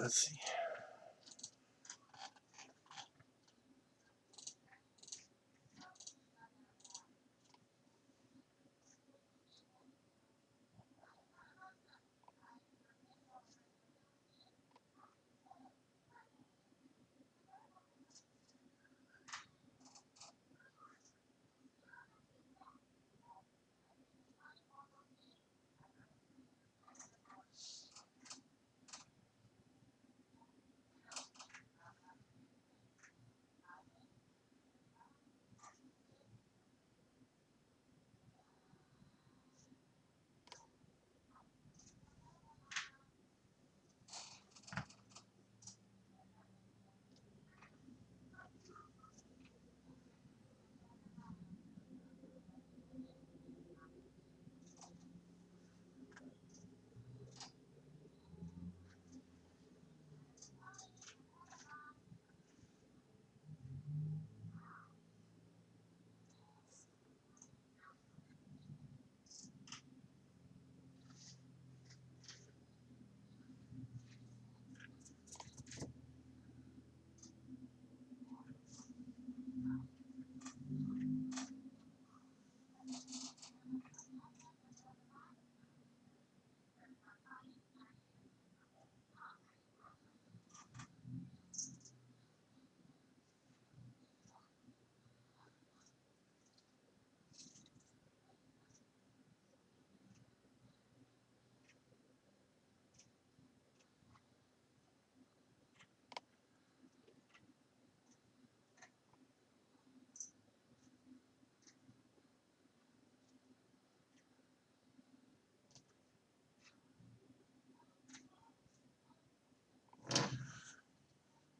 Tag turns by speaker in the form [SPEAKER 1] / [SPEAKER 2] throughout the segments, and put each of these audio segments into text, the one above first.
[SPEAKER 1] let's see.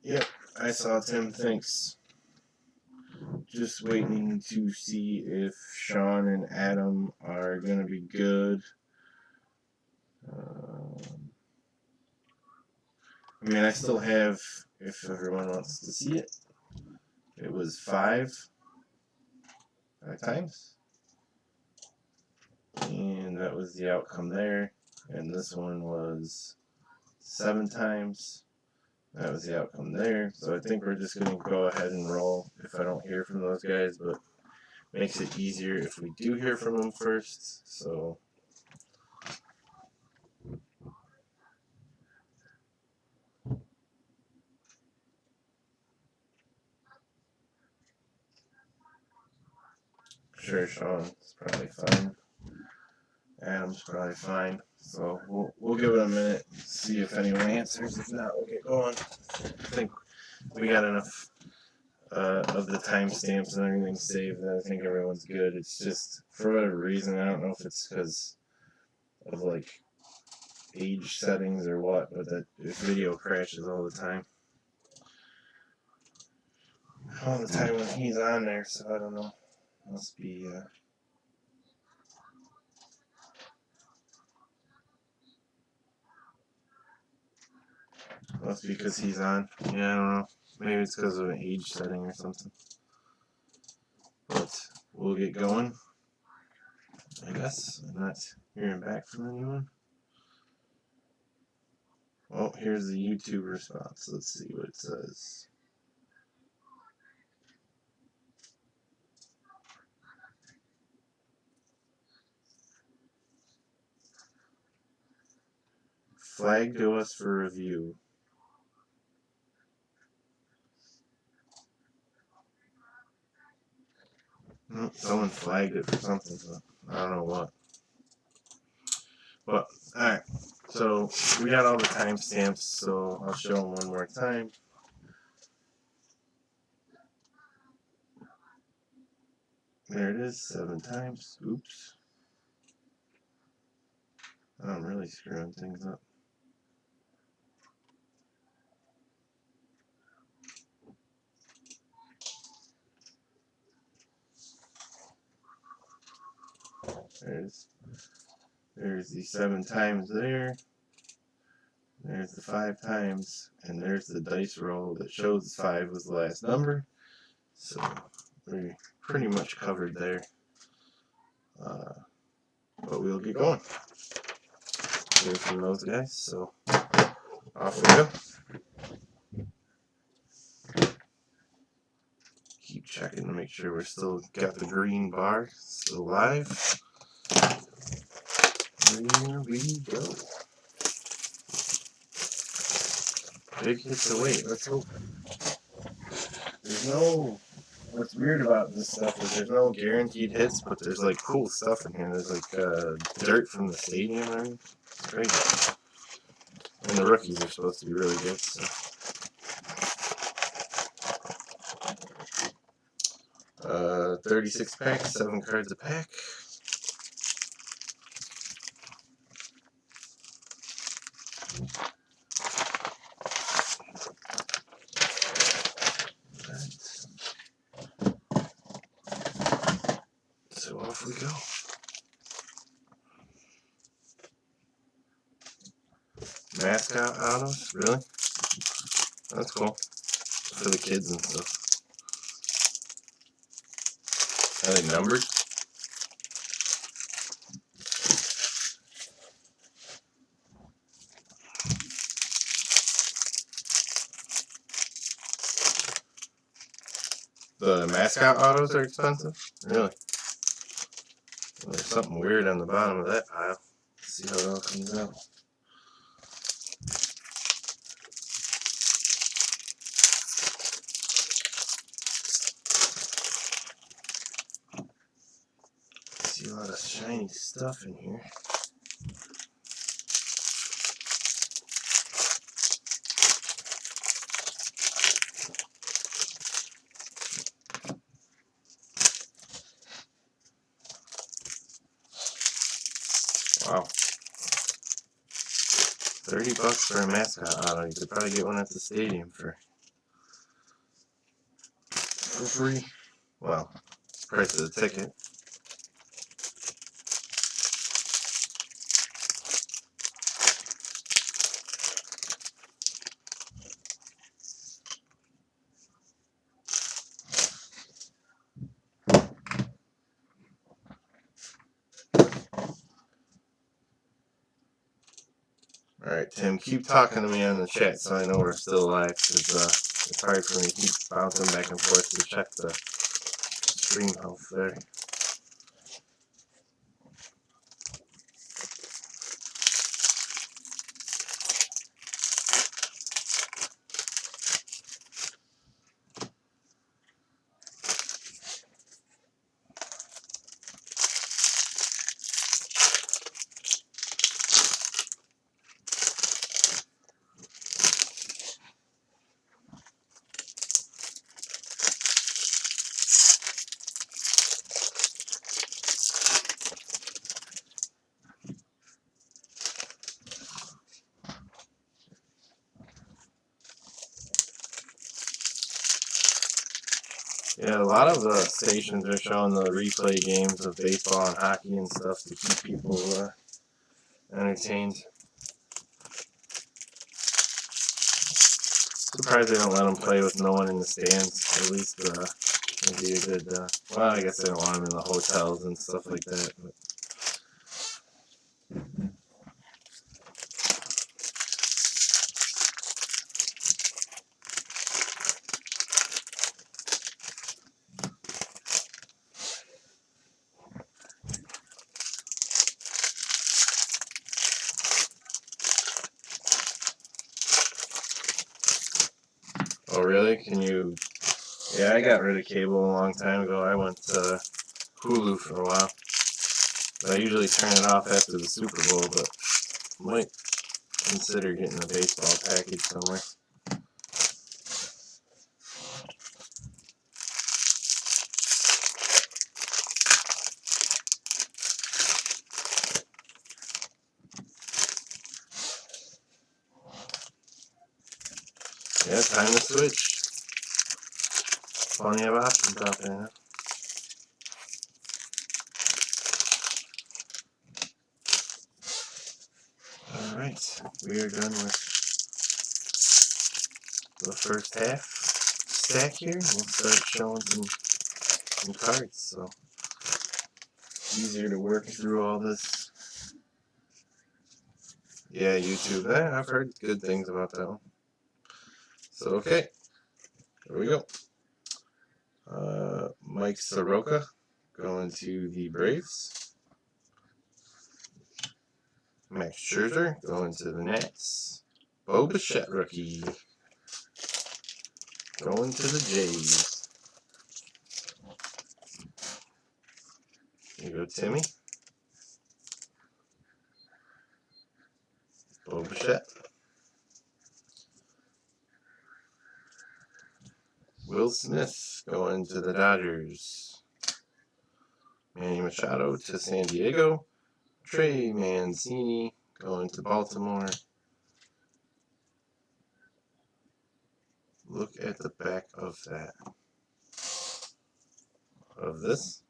[SPEAKER 1] Yep, I saw Tim. Thanks. Just waiting to see if Sean and Adam are going to be good. I mean, I still have, if everyone wants to see it, it was five times. And that was the outcome there. And this one was 7 times. That was the outcome there. So I think we're just going to go ahead and roll if I don't hear from those guys, but makes it easier if we do hear from them first. So sure, Sean's probably fine. Adam's probably fine. So we'll give it a minute, see if anyone answers. If not, we'll get going. I think we got enough of the timestamps and everything saved that I think everyone's good. It's just, for whatever reason, I don't know if it's because of like age settings or what, but that video crashes all the time. All the time when he's on there, so I don't know. Must be because he's on. Yeah, I don't know. Maybe it's because of an age setting or something. But we'll get going, I guess. I'm not hearing back from anyone. Oh, here's the YouTube response. Let's see what it says. Flag to us for review. Someone flagged it for something, so I don't know what. But, alright. So, we got all the timestamps, so I'll show them one more time. There it is, 7 times. Oops. I'm really screwing things up. There's the 7 times there. There's the 5 times. And there's the dice roll that shows 5 was the last number. So we're pretty much covered there. But we'll get going. Hear from those guys. So off we go. make sure we're still got the green bar still live. Here we go. Big hits away. Let's hope. There's no. What's weird about this stuff is there's no guaranteed hits, but there's like cool stuff in here. There's like dirt from the stadium. I mean, it's crazy. And the rookies are supposed to be really good. So. 36 packs, 7 cards a pack. So off we go. Mascot autos, really? That's cool. For the kids and stuff. Are they numbered? The mascot autos are expensive? Really? Well, there's something weird on the bottom of that pile. Let's see how it all comes out. See a lot of shiny stuff in here. Wow. $30 for a mascot auto. You could probably get one at the stadium for free. Well, price of the ticket. Alright, Tim, keep talking to me on the chat so I know we're still alive, because it's hard for me to keep bouncing back and forth to check the stream health there. Yeah, a lot of the stations are showing the replay games of baseball and hockey and stuff to keep people entertained. Surprised they don't let them play with no one in the stands. At least maybe a good. Well, I guess they don't want them in the hotels and stuff like that. But. Oh, really? Can you? Yeah, I got rid of cable a long time ago. I went to Hulu for a while. I usually turn it off after the Super Bowl, but might consider getting a baseball package somewhere. Yeah, time to switch. Plenty of options out there now. Alright, we are done with the first half stack here. We'll start showing some cards, so it's easier to work through all this. Yeah, YouTube. I've heard good things about that one. So, okay, here we go. Mike Soroka going to the Braves. Max Scherzer going to the Nats. Bo Bichette rookie going to the Jays. Here you go, Timmy. Bo Bichette. Will Smith going to the Dodgers. Manny Machado to San Diego. Trey Mancini going to Baltimore. Look at the back of that. Of this.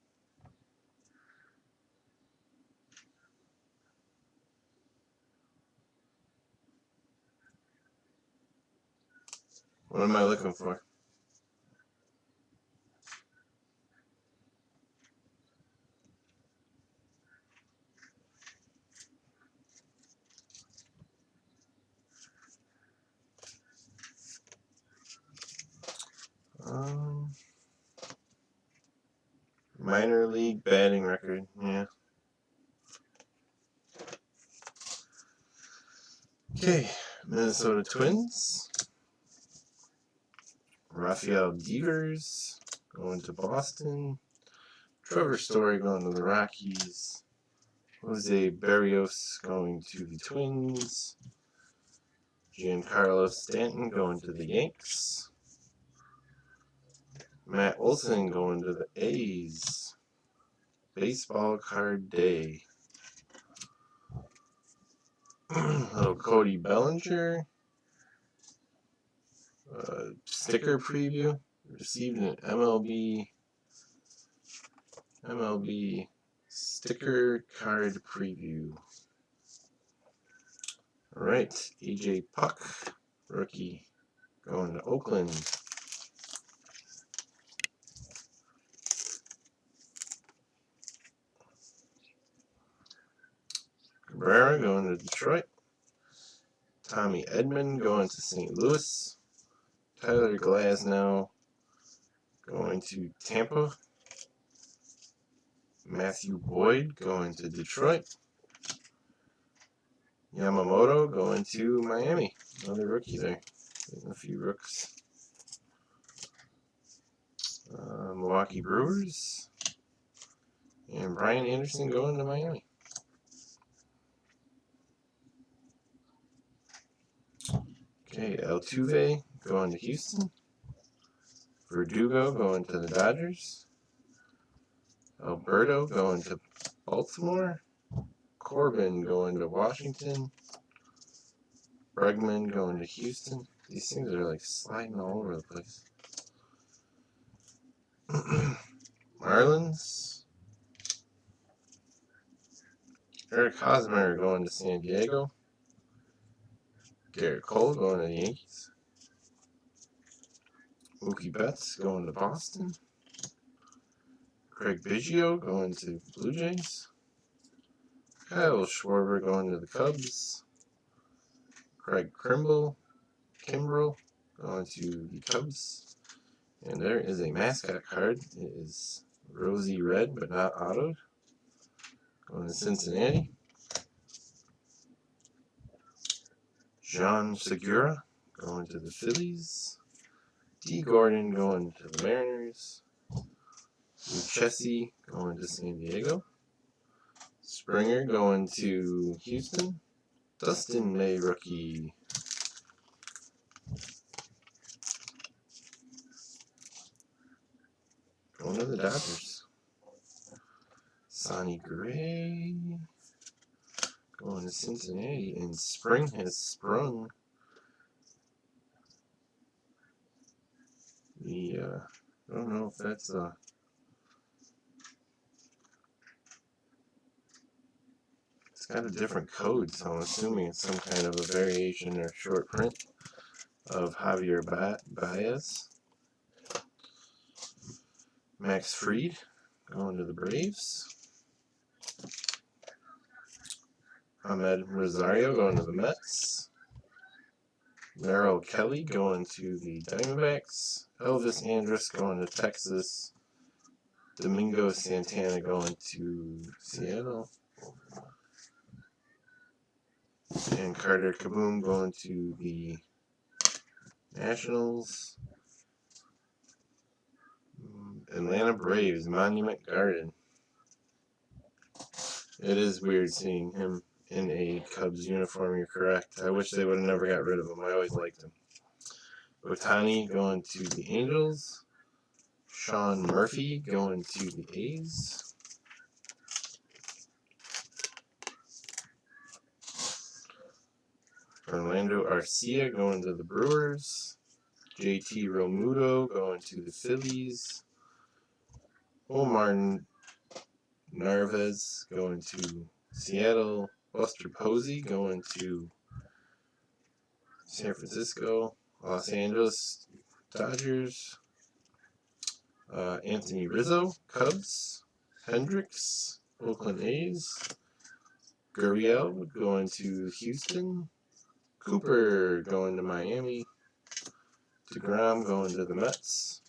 [SPEAKER 1] What am I looking for? Minor league batting record, yeah. Okay, Minnesota Twins. Rafael Devers going to Boston. Trevor Story going to the Rockies. Jose Berrios going to the Twins. Giancarlo Stanton going to the Yanks. Matt Olson going to the A's. Baseball card day. Little Cody Bellinger. Sticker preview. Received an MLB sticker card preview. Alright, AJ Puck, rookie, going to Oakland. Cabrera going to Detroit. Tommy Edman going to St. Louis. Tyler Glasnow going to Tampa. Matthew Boyd going to Detroit. Yamamoto going to Miami. Another rookie there. Getting a few rooks. Milwaukee Brewers. And Brian Anderson going to Miami. Okay, Altuve going to Houston. Verdugo going to the Dodgers. Alberto going to Baltimore. Corbin going to Washington. Bregman going to Houston. These things are like sliding all over the place. Marlins. Eric Hosmer going to San Diego. Garrett Cole going to the Yankees. Mookie Betts going to Boston. Craig Biggio going to Blue Jays. Kyle Schwarber going to the Cubs. Craig Kimbrell going to the Cubs. And there is a mascot card. It is Rosie Red, but not autoed. Going to Cincinnati. John Segura going to the Phillies. D. Gordon going to the Mariners. Lucchesi going to San Diego. Springer going to Houston. Dustin May rookie. Going to the Dodgers. Sonny Gray going to Cincinnati. And spring has sprung. I don't know if that's it's got a different code, so I'm assuming it's some kind of a variation or short print of Javier Baez. Max Fried going to the Braves. Ahmed Rosario going to the Mets. Merrill Kelly going to the Diamondbacks. Elvis Andrus going to Texas. Domingo Santana going to Seattle. And Carter Kieboom going to the Nationals. Atlanta Braves, Monument Garden. It is weird seeing him in a Cubs uniform, you're correct. I wish they would have never got rid of him. I always liked him. Ohtani going to the Angels. Sean Murphy going to the A's. Orlando Arcia going to the Brewers. JT Realmuto going to the Phillies. Omar Narvaez going to Seattle. Buster Posey going to San Francisco. Los Angeles Dodgers. Anthony Rizzo, Cubs. Hendricks, Oakland A's. Gurriel going to Houston. Cooper going to Miami. DeGrom going to the Mets.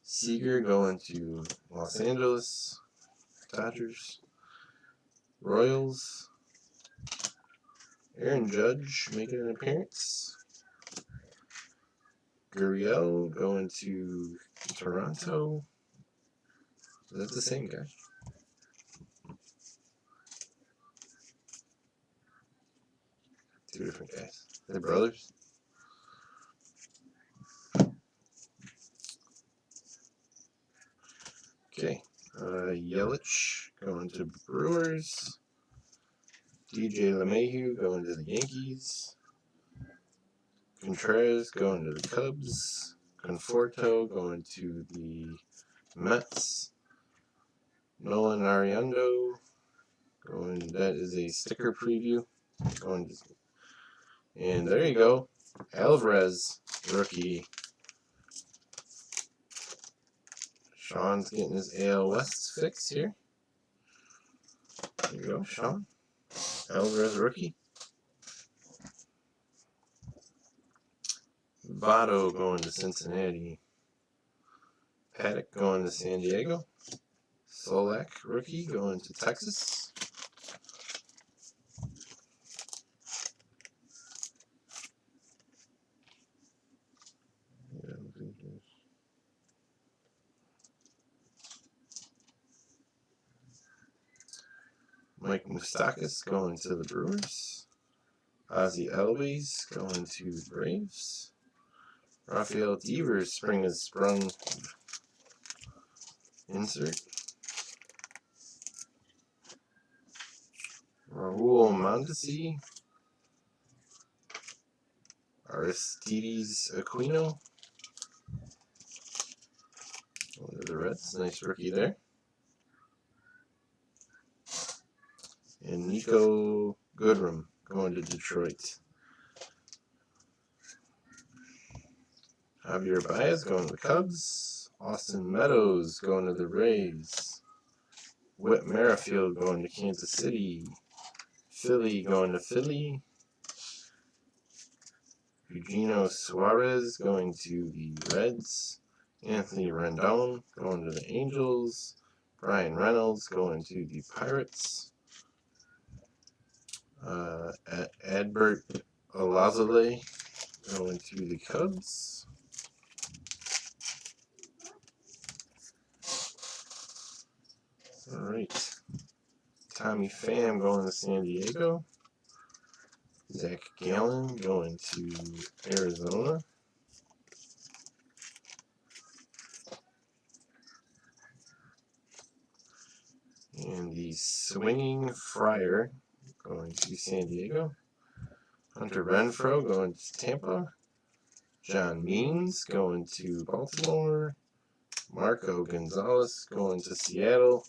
[SPEAKER 1] Seager going to Los Angeles Dodgers. Royals. Aaron Judge making an appearance. Gurriel going to Toronto. Is that the same guy? Two different guys. They're brothers. Okay. Yelich going to Brewers. DJ LeMahieu going to the Yankees. Contreras going to the Cubs. Conforto going to the Mets. Nolan Arenado going. That is a sticker preview. Going to, and there you go. Alvarez, rookie. Sean's getting his AL West fix here. There you go, Sean. Alvarez, rookie. Votto going to Cincinnati. Paddock going to San Diego. Solak, rookie, going to Texas. Mike Moustakas going to the Brewers. Ozzie Albies going to the Braves. Rafael Devers spring has sprung. Insert. Raul Mondesi. Aristides Aquino. Going to the Reds. Nice rookie there. And Nico Goodrum going to Detroit. Javier Baez going to the Cubs. Austin Meadows going to the Rays. Whit Merrifield going to Kansas City. Philly going to Philly. Eugenio Suarez going to the Reds. Anthony Rendon going to the Angels. Brian Reynolds going to the Pirates. Adbert Alazale going to the Cubs. All right. Tommy Pham going to San Diego. Zach Gallen going to Arizona. And the Swinging Friar going to San Diego. Hunter Renfroe going to Tampa. John Means going to Baltimore. Marco Gonzalez going to Seattle.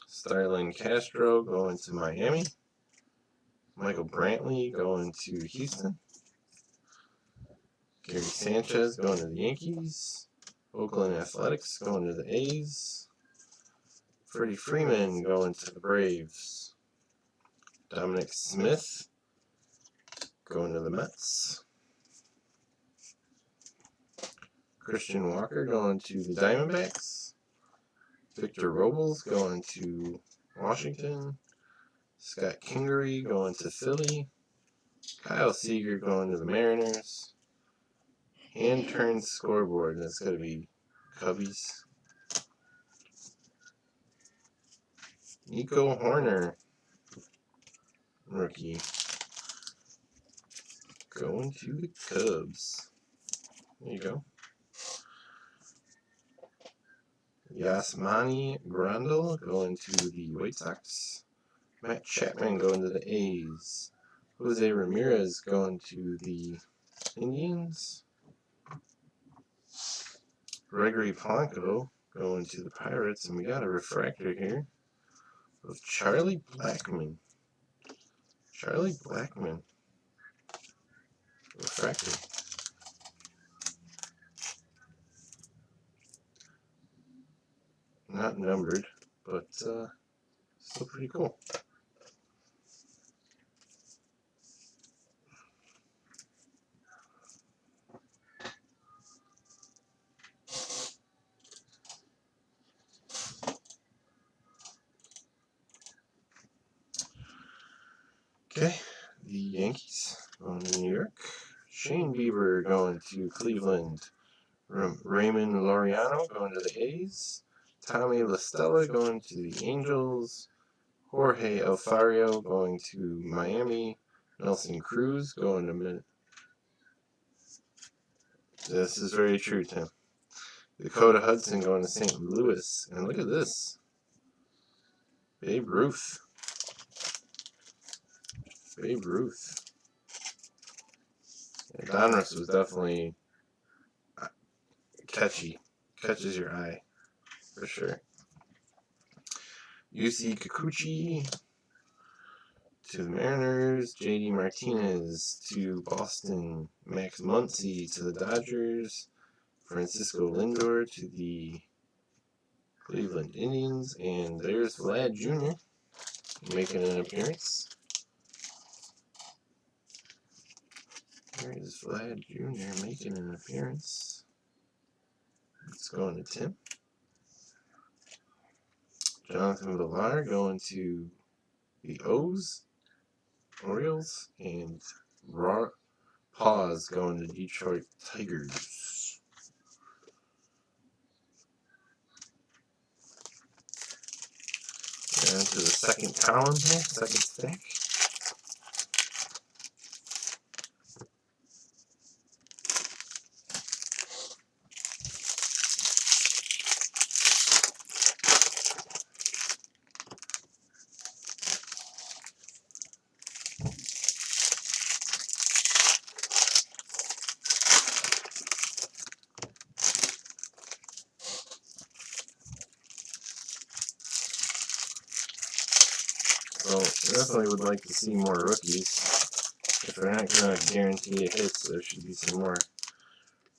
[SPEAKER 1] Starlin Castro going to Miami. Michael Brantley going to Houston. Gary Sanchez going to the Yankees. Oakland Athletics going to the A's. Freddie Freeman going to the Braves. Dominic Smith going to the Mets. Christian Walker going to the Diamondbacks. Victor Robles going to Washington. Scott Kingery going to Philly. Kyle Seager going to the Mariners. Hand turn scoreboard. That's got to be Cubbies. Nico Horner, rookie, going to the Cubs. There you go. Yasmani Grandal going to the White Sox. Matt Chapman going to the A's. Jose Ramirez going to the Indians. Gregory Polanco going to the Pirates. And we got a refractor here of Charlie Blackmon. Charlie Blackmon. Refractor. Not numbered, but still pretty cool. Okay, the Yankees going to New York. Shane Bieber going to Cleveland. Raymond Laureano going to the A's. Tommy La Stella going to the Angels. Jorge Alfaro going to Miami. Nelson Cruz going to Minnesota. This is very true, Tim. Dakota Hudson going to St. Louis. And look at this. Babe Ruth. Babe Ruth. And Donruss was definitely catchy. Catches your eye, for sure. UC Kikuchi to the Mariners. JD Martinez to Boston. Max Muncy to the Dodgers. Francisco Lindor to the Cleveland Indians. And there's Vlad Jr. making an appearance. There is Vlad Jr. making an appearance. It's going to Tim. Jonathan Villar going to the Orioles, and Pause going to Detroit Tigers. And to the second column here, second stack. So, definitely would like to see more rookies. If they're not going to guarantee a hit, there should be some more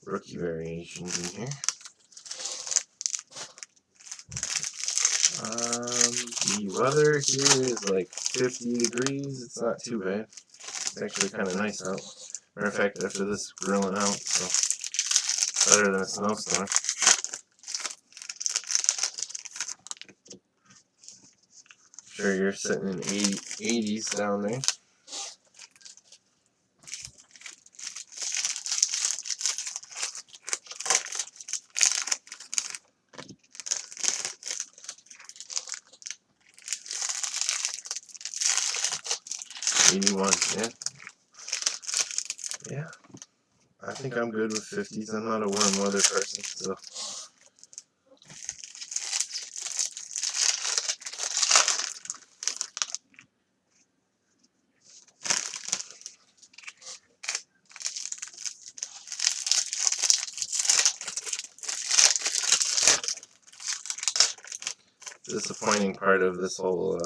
[SPEAKER 1] rookie variations in here. The weather here is like 50 degrees. It's not too bad. It's actually kind of nice out. Matter of fact, after this, grilling out, so better than a snowstorm. Sure, you're sitting in 80s down there. Yeah. I think I'm good with 50s. I'm not a warm weather person, so. Disappointing part of this whole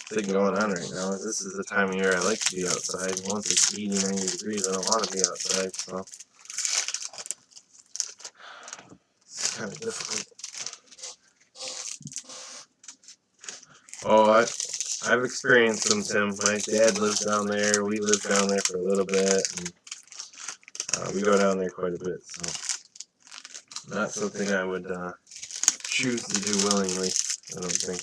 [SPEAKER 1] thing going on right now is this is the time of year I like to be outside. Once it's 80, 90 degrees, I don't want to be outside, so it's kind of difficult. Oh, I've experienced them, Tim. My dad lives down there. We lived down there for a little bit. And, we go down there quite a bit, so not something I would choose to do willingly, I don't think.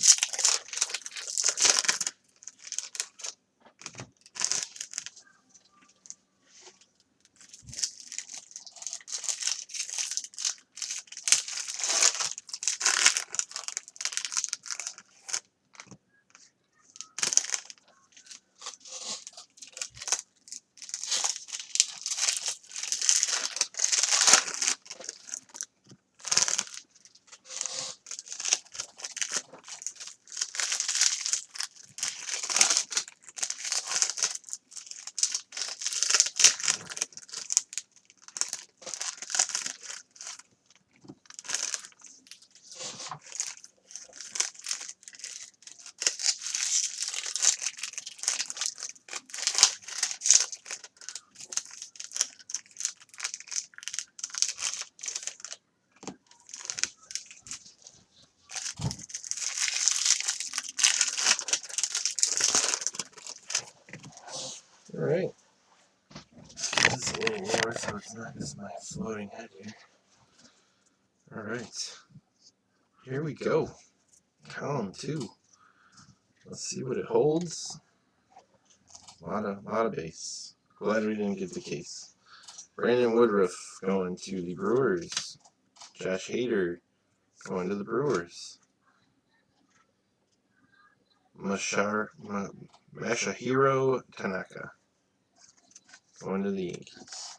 [SPEAKER 1] Alright. This is a little lower so it's not just my floating head here. Alright. Here we go. Column 2. Let's see what it holds. A lot of base. Glad we didn't get the case. Brandon Woodruff going to the Brewers. Josh Hader going to the Brewers. Masahiro Tanaka going to the Yankees.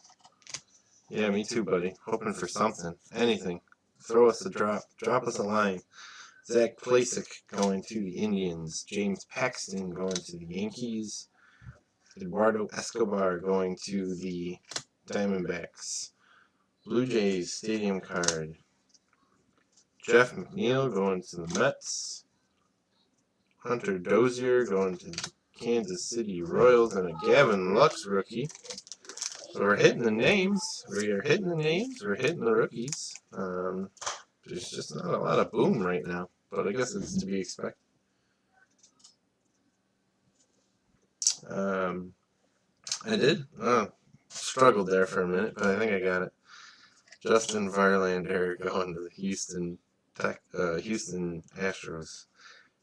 [SPEAKER 1] Yeah, me too, buddy. Hoping for something. Anything. Throw us a drop. Drop us a line. Zach Plesac going to the Indians. James Paxton going to the Yankees. Eduardo Escobar going to the Diamondbacks. Blue Jays Stadium card. Jeff McNeil going to the Mets. Hunter Dozier going to the Kansas City Royals, and a Gavin Lux rookie. So we're hitting the names. We're hitting the rookies. There's just not a lot of boom right now, but I guess it's to be expected. I did struggled there for a minute, but I think I got it. Justin Verlander going to the Houston Astros.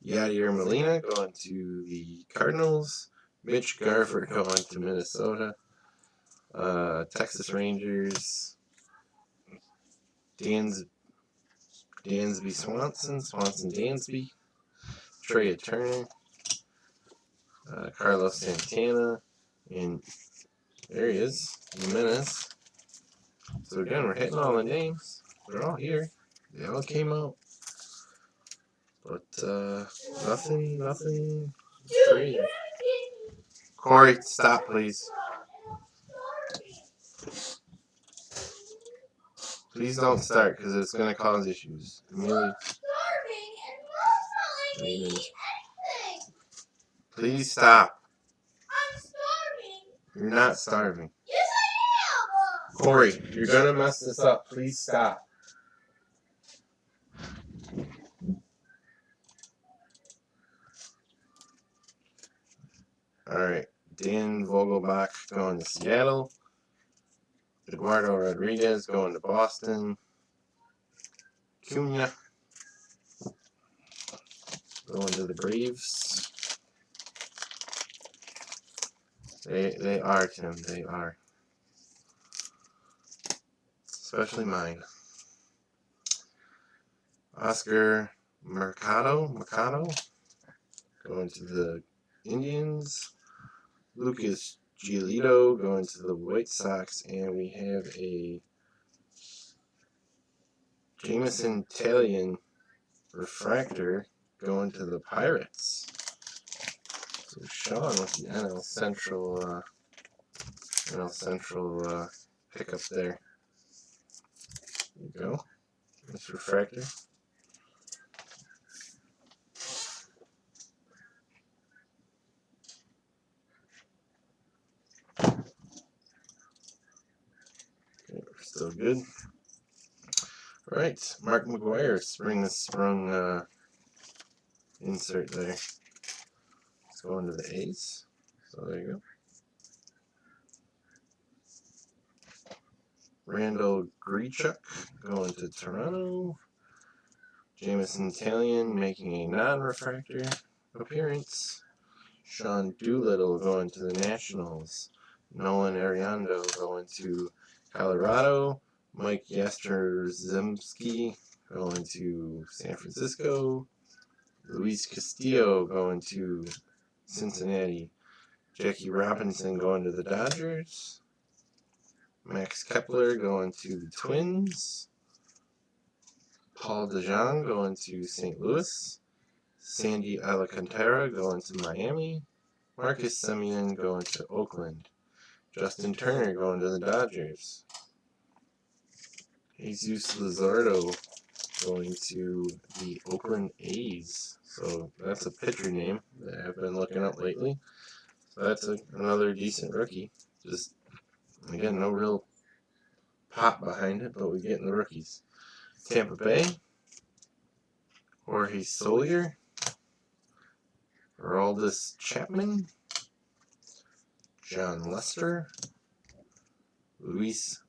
[SPEAKER 1] Yadier Molina going to the Cardinals. Mitch Garver going to Minnesota. Texas Rangers. Dansby Swanson Dansby. Trey Turner. Carlos Santana. And there he is, Jimenez. So again, we're hitting all the names. They're all here. They all came out. But nothing crazy. Corey, stop, please. Please don't start, because it's going to cause issues. Please stop. You're not starving. Corey, you're going to mess this up. Please stop. Alright, Dan Vogelbach going to Seattle. Eduardo Rodriguez going to Boston. Cunha going to the Braves. They are, Tim. They are. Especially mine. Oscar Mercado going to the Indians. Lucas Giolito going to the White Sox, and we have a Jameson Taillon refractor going to the Pirates. So Sean with the NL Central pickup there. There you go. This refractor. Okay, we're still good. Alright, Mark McGwire, sprung insert there. Hendricks going to the A's. So there you go. Randall Grichuk going to Toronto. Jameson Taillon making a non-refractor appearance. Sean Doolittle going to the Nationals. Nolan Ariando going to Colorado. Mike Yastrzemski going to San Francisco. Luis Castillo going to Cincinnati. Jackie Robinson going to the Dodgers. Max Kepler going to the Twins. Paul DeJong going to St. Louis. Sandy Alcantara going to Miami. Marcus Semien going to Oakland. Justin Turner going to the Dodgers. Jesus Luzardo going to the Oakland A's. So that's a pitcher name that I've been looking up lately. So that's another decent rookie. Just, again, no real pop behind it, but we're getting the rookies. Tampa Bay, Jorge Soler, Aroldis Chapman, John Lester, Luis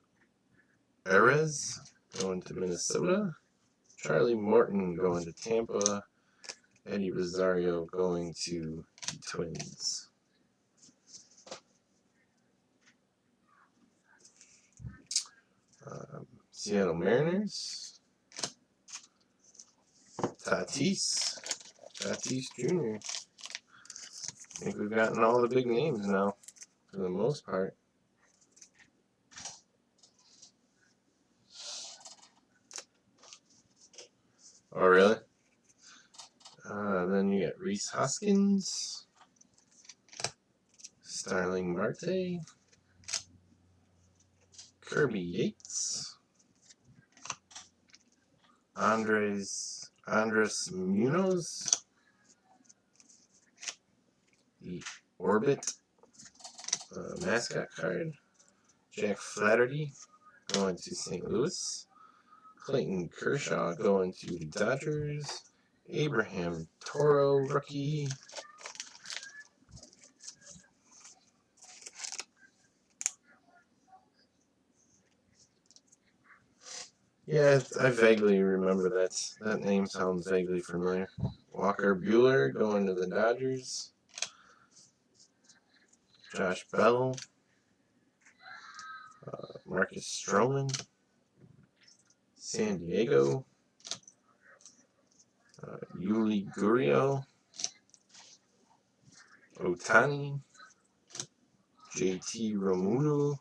[SPEAKER 1] Arraez going to Minnesota, Charlie Morton going to Tampa, Eddie Rosario going to the Twins. Seattle Mariners, Tatis Jr. I think we've gotten all the big names now, for the most part. Oh, really? Then you got Rhys Hoskins, Starling Marte, Kirby Yates, Andres Munoz, the Orbit mascot card, Jack Flaherty going to St. Louis, Clayton Kershaw going to the Dodgers, Abraham Toro rookie, yeah, I vaguely remember that name sounds vaguely familiar. Walker Buehler going to the Dodgers, Josh Bell, Marcus Stroman, San Diego, Yuli Gurriel, Ohtani, JT Realmuto,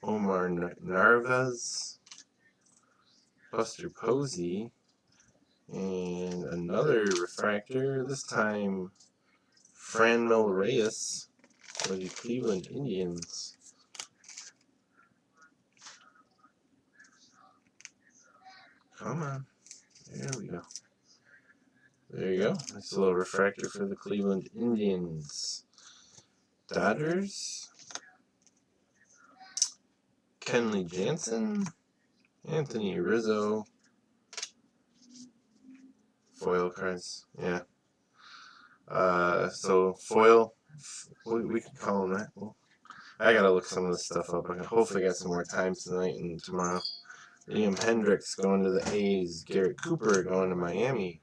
[SPEAKER 1] Omar Narvaez, Buster Posey, and another refractor, this time Franmil Reyes for the Cleveland Indians. Come on. There we go. There you go. Nice little refractor for the Cleveland Indians. Dodgers. Kenley Jansen. Anthony Rizzo. Foil cards. Yeah. So foil. We could call them that. Well, I gotta look some of this stuff up. I can hopefully get some more time tonight and tomorrow. Liam Hendricks going to the A's. Garrett Cooper going to Miami.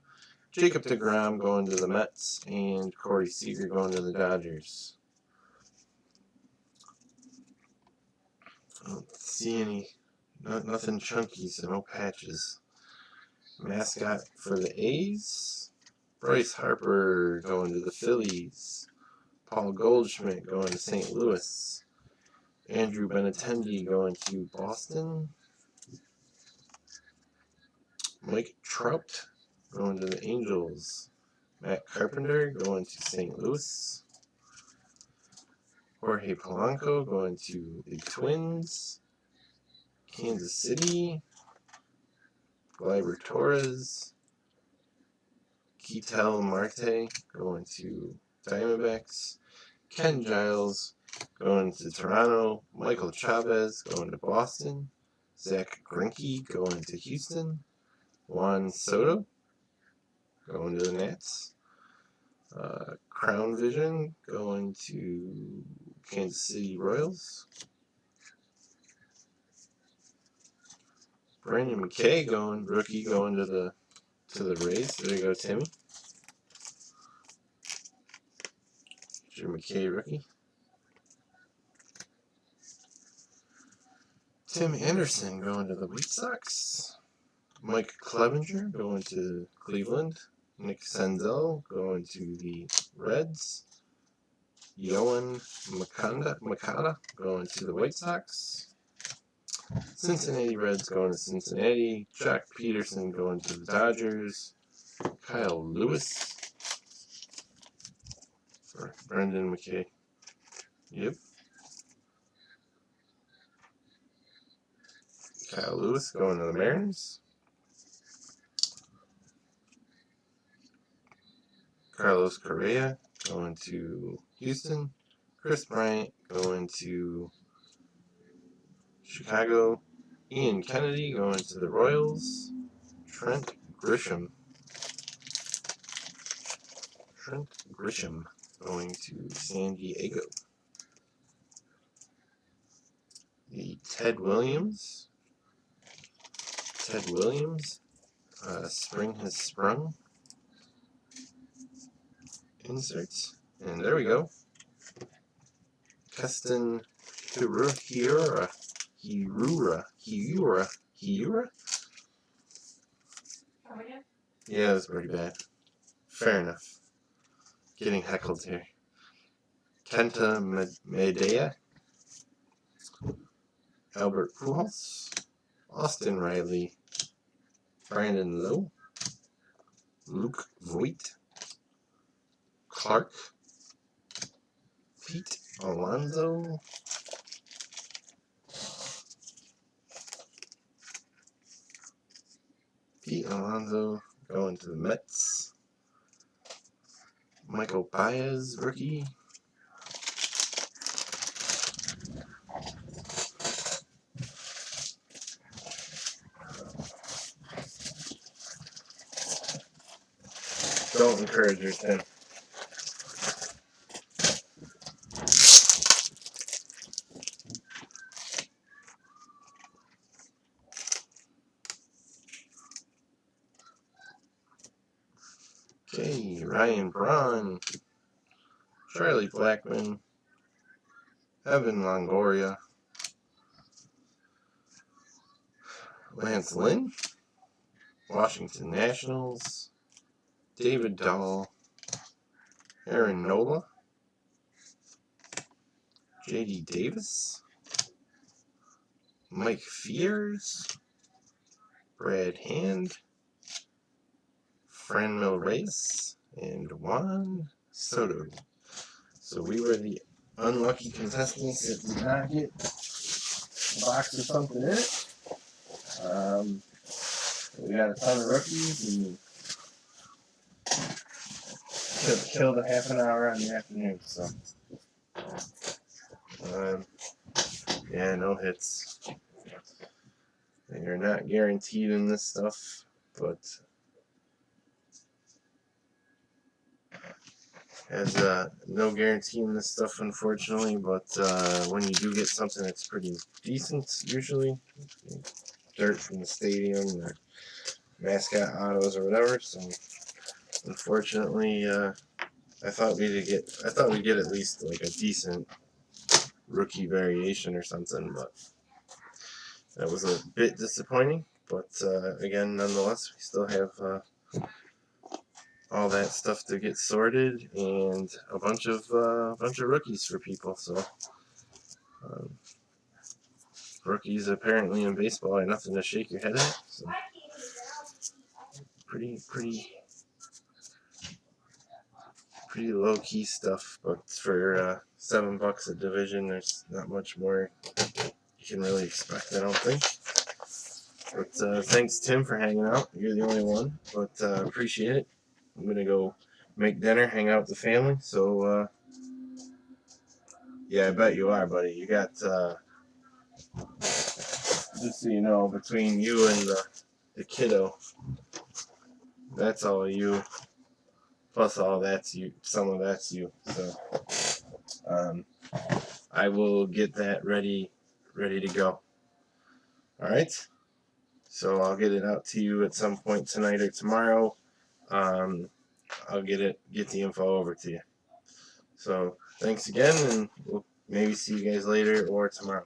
[SPEAKER 1] Jacob deGrom going to the Mets. And Corey Seager going to the Dodgers. I don't see any. Nothing chunky, so no patches. Mascot for the A's. Bryce Harper going to the Phillies. Paul Goldschmidt going to St. Louis. Andrew Benintendi going to Boston. Mike Trout going to the Angels. Matt Carpenter going to St. Louis. Jorge Polanco going to the Twins. Kansas City. Gleyber Torres. Ketel Marte going to Diamondbacks. Ken Giles going to Toronto. Michael Chavez going to Boston. Zach Greinke going to Houston. Juan Soto going to the Nats. Crown Vision going to Kansas City Royals. Brandon McKay rookie going to the Rays. There you go, Timmy. Your McKay rookie. Tim Anderson going to the White Sox. Mike Clevenger going to Cleveland. Nick Senzel going to the Reds. Yoan Moncada going to the White Sox. Cincinnati Reds going to Cincinnati. Jock Peterson going to the Dodgers. Kyle Lewis for Brendan McKay. Yep. Kyle Lewis going to the Mariners. Carlos Correa going to Houston. Chris Bryant going to Chicago. Ian Kennedy going to the Royals. Trent Grisham going to San Diego. The Ted Williams. Spring has sprung. Inserts. And there we go. Keston Hiura. Yeah, that's pretty bad. Fair enough. Getting heckled here. Kenta Medea. Albert Pujols. Austin Riley. Brandon Lowe. Luke Voigt. Clark. Pete Alonso. Going to the Mets. Michael Baez, rookie. Don't encourage her, Tim. Okay, Ryan Braun, Charlie Blackmon, Evan Longoria, Lance Lynn, Washington Nationals, David Dahl, Aaron Nola, J.D. Davis, Mike Fears, Brad Hand, Franmil Reyes, and Juan Soto. So we were the unlucky contestants that did not get a box or something in it. We got a ton of rookies and killed a half an hour on the afternoon. So yeah, no hits. You're not guaranteed in this stuff, but has no guarantee in this stuff, unfortunately. But when you do get something that's pretty decent, usually dirt from the stadium or mascot autos or whatever. So unfortunately, I thought we'd get at least like a decent rookie variation or something, but that was a bit disappointing. But again, nonetheless, we still have all that stuff to get sorted and a bunch of rookies for people. So rookies apparently in baseball are nothing to shake your head at. So pretty low key stuff. But for $7 a division, there's not much more you can really expect, I don't think. But thanks, Tim, for hanging out. You're the only one, but appreciate it. I'm going to go make dinner, hang out with the family. So, yeah, I bet you are, buddy. You got, just so you know, between you and the kiddo, that's all you Plus all that's you. Some of that's you. So I will get that ready to go. All right. So I'll get it out to you at some point tonight or tomorrow. I'll get the info over to you. So thanks again, and we'll maybe see you guys later or tomorrow.